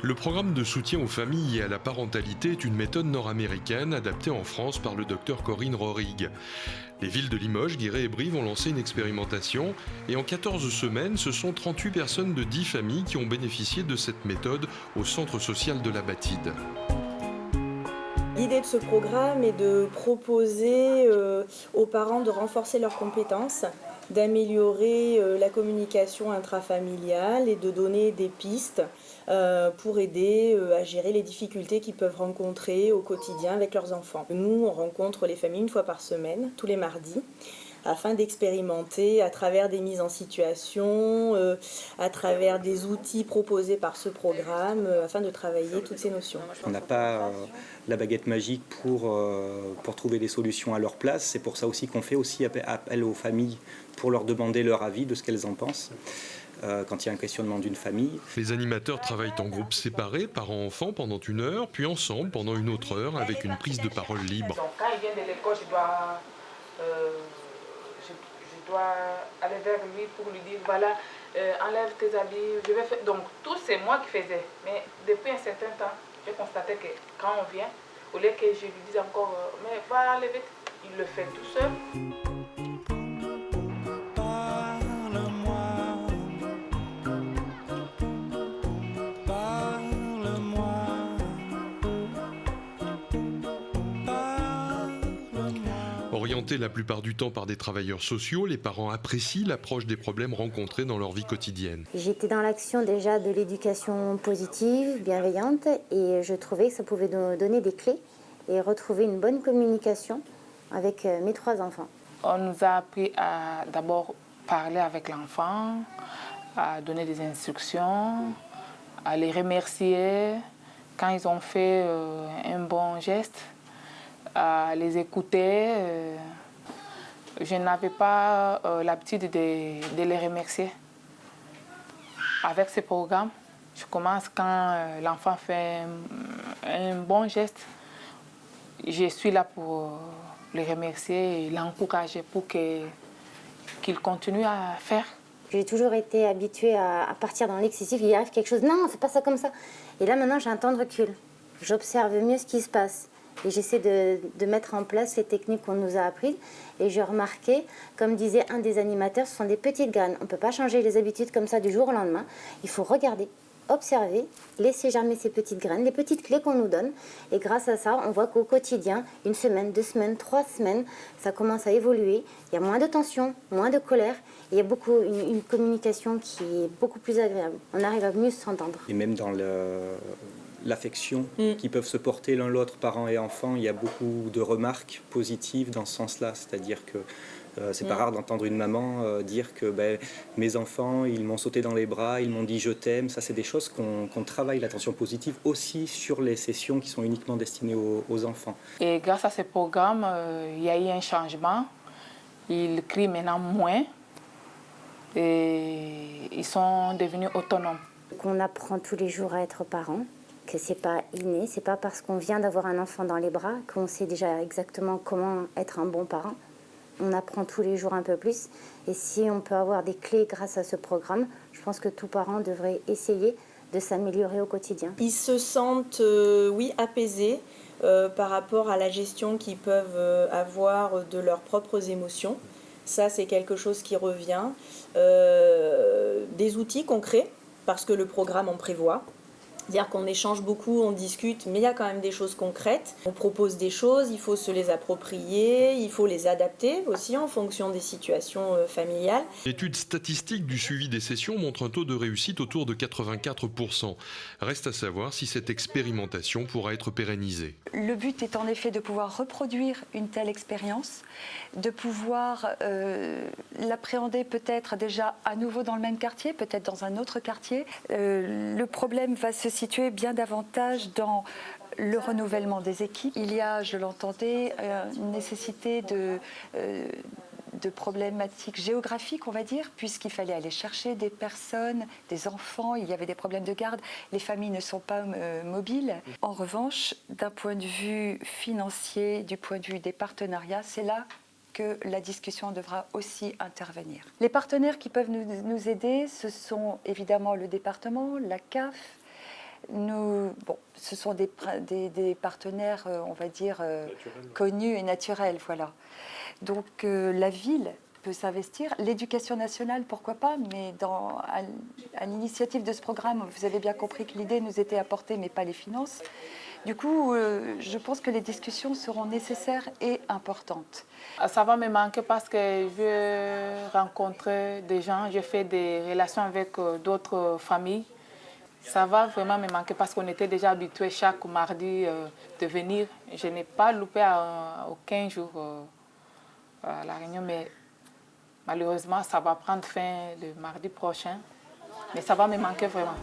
Le programme de soutien aux familles et à la parentalité est une méthode nord-américaine adaptée en France par le docteur Corinne Rohrig. Les villes de Limoges, Guéret et Brive ont lancé une expérimentation et en 14 semaines, ce sont 38 personnes de 10 familles qui ont bénéficié de cette méthode au centre social de la Batide. L'idée de ce programme est de proposer aux parents de renforcer leurs compétences, d'améliorer la communication intrafamiliale et de donner des pistes pour aider à gérer les difficultés qu'ils peuvent rencontrer au quotidien avec leurs enfants. Nous, on rencontre les familles une fois par semaine, tous les mardis, afin d'expérimenter à travers des mises en situation, à travers des outils proposés par ce programme, afin de travailler toutes ces notions. On n'a pas la baguette magique pour trouver des solutions à leur place. C'est pour ça aussi qu'on fait aussi appel aux familles pour leur demander leur avis de ce qu'elles en pensent. Quand il y a un questionnement d'une famille. Les animateurs travaillent en groupes séparés, parents-enfants, pendant 1 heure, puis ensemble pendant une autre heure, avec une prise de parole libre. Donc, quand il vient de l'école, je dois aller vers lui pour lui dire, voilà, enlève tes habits, je vais faire. Donc, tout c'est moi qui faisais. Mais depuis un certain temps, j'ai constaté que quand on vient, au lieu que je lui dise encore, mais va enlever, il le fait tout seul. Orientés la plupart du temps par des travailleurs sociaux, les parents apprécient l'approche des problèmes rencontrés dans leur vie quotidienne. J'étais dans l'action déjà de l'éducation positive, bienveillante, et je trouvais que ça pouvait nous donner des clés et retrouver une bonne communication avec mes 3 enfants. On nous a appris à d'abord parler avec l'enfant, à donner des instructions, à les remercier quand ils ont fait un bon geste, à les écouter. Je n'avais pas l'habitude de les remercier. Avec ce programme, je commence quand l'enfant fait un bon geste. Je suis là pour les remercier et l'encourager pour qu'il continue à faire. J'ai toujours été habituée à partir dans l'excessif. Il arrive quelque chose, non, fais pas ça comme ça. Et là maintenant, j'ai un temps de recul. J'observe mieux ce qui se passe. Et j'essaie de mettre en place les techniques qu'on nous a apprises. Et je remarquais, comme disait un des animateurs, ce sont des petites graines. On ne peut pas changer les habitudes comme ça du jour au lendemain. Il faut regarder, observer, laisser germer ces petites graines, les petites clés qu'on nous donne. Et grâce à ça, on voit qu'au quotidien, 1 semaine, 2 semaines, 3 semaines, ça commence à évoluer. Il y a moins de tension, moins de colère. Et il y a une communication qui est beaucoup plus agréable. On arrive à mieux s'entendre. Et même dans l'affection qui peuvent se porter l'un l'autre, parents et enfants, il y a beaucoup de remarques positives dans ce sens-là. C'est-à-dire que c'est pas rare d'entendre une maman dire que mes enfants, ils m'ont sauté dans les bras, ils m'ont dit je t'aime. Ça, c'est des choses qu'on travaille, l'attention positive, aussi sur les sessions qui sont uniquement destinées aux enfants. Et grâce à ce programme, il y a eu un changement. Ils crient maintenant moins et ils sont devenus autonomes. On apprend tous les jours à être parent, que c'est pas inné, c'est pas parce qu'on vient d'avoir un enfant dans les bras qu'on sait déjà exactement comment être un bon parent. On apprend tous les jours un peu plus. Et si on peut avoir des clés grâce à ce programme, je pense que tout parent devrait essayer de s'améliorer au quotidien. Ils se sentent, apaisés par rapport à la gestion qu'ils peuvent avoir de leurs propres émotions. Ça, c'est quelque chose qui revient. Des outils concrets, parce que le programme en prévoit. C'est-à-dire qu'on échange beaucoup, on discute, mais il y a quand même des choses concrètes. On propose des choses, il faut se les approprier, il faut les adapter aussi en fonction des situations familiales. L'étude statistique du suivi des sessions montre un taux de réussite autour de 84%. Reste à savoir si cette expérimentation pourra être pérennisée. Le but est en effet de pouvoir reproduire une telle expérience, de pouvoir l'appréhender peut-être déjà à nouveau dans le même quartier, peut-être dans un autre quartier. Le problème va se situer bien davantage dans le renouvellement des équipes. Il y a, je l'entendais, une nécessité de problématiques géographiques, on va dire, puisqu'il fallait aller chercher des personnes, des enfants, il y avait des problèmes de garde, les familles ne sont pas mobiles. En revanche, d'un point de vue financier, du point de vue des partenariats, c'est là que la discussion devra aussi intervenir. Les partenaires qui peuvent nous aider, ce sont évidemment le département, la CAF, Ce sont des partenaires, on va dire, connus et naturels. Voilà. Donc la ville peut s'investir. L'éducation nationale, pourquoi pas, mais à l'initiative de ce programme, vous avez bien compris que l'idée nous était apportée, mais pas les finances. Du coup, je pense que les discussions seront nécessaires et importantes. Ça va me manquer parce que je rencontre des gens, je fais des relations avec d'autres familles. Ça va vraiment me manquer parce qu'on était déjà habitués chaque mardi de venir. Je n'ai pas loupé aucun jour à la réunion, mais malheureusement, ça va prendre fin le mardi prochain. Mais ça va me manquer vraiment.